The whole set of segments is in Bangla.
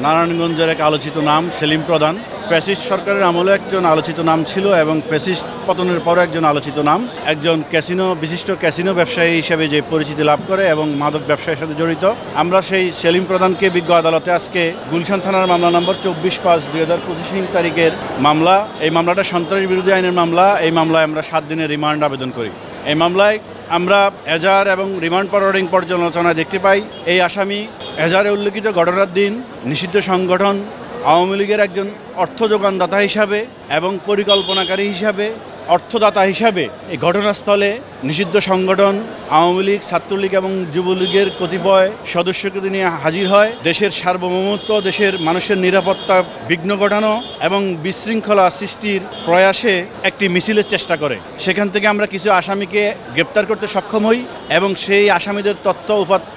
নারায়ণগঞ্জের এক আলোচিত নাম সেলিম প্রধান। ফ্যাসিস্ট সরকারের আমলে একজন আলোচিত নাম ছিল এবং ফ্যাসিস্ট পতনের পরও একজন আলোচিত নাম। একজন বিশিষ্ট ক্যাসিনো ব্যবসায়ী হিসেবে যে পরিচিতি লাভ করে এবং মাদক ব্যবসায়ের সাথে জড়িত। আমরা সেই সেলিম প্রধানকে বিজ্ঞ আদালতে আজকে গুলশান থানার মামলা নম্বর 24/5/2025 তারিখের মামলা। এই মামলাটা সন্ত্রাস বিরোধী আইনের মামলা। এই মামলায় আমরা 7 দিনের রিমান্ড আবেদন করি। এই মামলায় আমরা এজাহার এবং রিমান্ড ফরওয়ার্ডিং পর্যালোচনায় দেখতে পাই এই আসামি এজাহারে উল্লেখিত ঘটনার দিন নিষিদ্ধ সংগঠন আওয়ামী লীগের একজন অর্থ যোগানদাতা হিসাবে এবং পরিকল্পনাকারী হিসাবে অর্থদাতা হিসাবে এই ঘটনাস্থলে নিষিদ্ধ সংগঠন আওয়ামী লীগ, ছাত্রলীগ এবং যুবলীগের কতিপয় সদস্যকে নিয়ে হাজির হয়। দেশের সার্বভৌমত্ব, দেশের মানুষের নিরাপত্তা বিঘ্ন ঘটানো এবং বিশৃঙ্খলা সৃষ্টির প্রয়াসে একটি মিছিলের চেষ্টা করে। সেখান থেকে আমরা কিছু আসামিকে গ্রেপ্তার করতে সক্ষম হই এবং সেই আসামিদের তথ্য উপাত্ত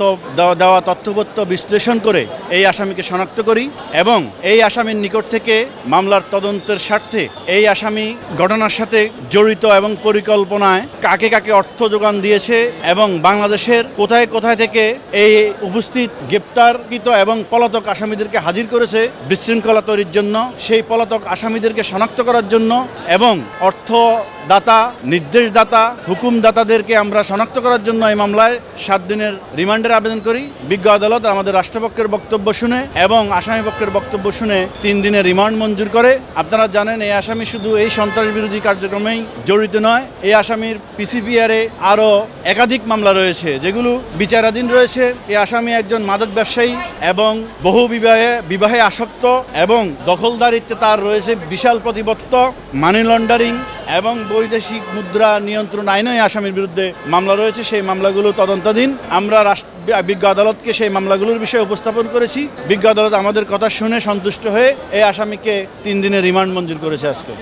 দেওয়া তথ্যপত্র বিশ্লেষণ করে এই আসামিকে শনাক্ত করি এবং এই আসামির নিকট থেকে মামলার তদন্তের স্বার্থে এই আসামি ঘটনার সাথে জড়িত এবং পরিকল্পনায় কাকে কাকে অর্থ যোগান দিয়েছে এবং বাংলাদেশের কোথায় কোথায় থেকে এই উপস্থিত গ্রেপ্তারকৃত এবং পলাতক আসামিদেরকে হাজির করেছে বিশৃঙ্খলা তৈরির জন্য, সেই পলাতক আসামিদেরকে শনাক্ত করার জন্য এবং অর্থদাতা, নির্দেশদাতা, হুকুমদাতাদেরকে আমরা শনাক্ত করার জন্য এই মামলায় 7 দিনের রিমান্ডের আবেদন করি। বিজ্ঞ আদালত আমাদের রাষ্ট্রপক্ষের বক্তব্য শুনে এবং আসামি পক্ষের বক্তব্য শুনে 3 দিনের রিমান্ড মঞ্জুর করে। আপনারা জানেন এই আসামি শুধু এই সন্ত্রাস বিরোধী কার্যক্রমেই জড়িত নয়, এই আসামির পিসিপিআরে আরও একাধিক মামলা রয়েছে যেগুলো বিচারাধীন রয়েছে। এই আসামি একজন মাদক ব্যবসায়ী এবং বহু বিবাহে আসক্ত এবং দখলদারিত্বে তার রয়েছে বিশাল প্রতিপত্ত, মানি লন্ডারিং এবং বৈদেশিক মুদ্রা নিয়ন্ত্রণ আইনে আসামির বিরুদ্ধে মামলা রয়েছে। সেই মামলাগুলো তদন্তাধীন। আমরা বিজ্ঞ আদালতকে সেই মামলাগুলোর বিষয়ে উপস্থাপন করেছি। বিজ্ঞ আদালত আমাদের কথা শুনে সন্তুষ্ট হয়ে এই আসামিকে 3 দিনের রিমান্ড মঞ্জুর করেছে আজকে।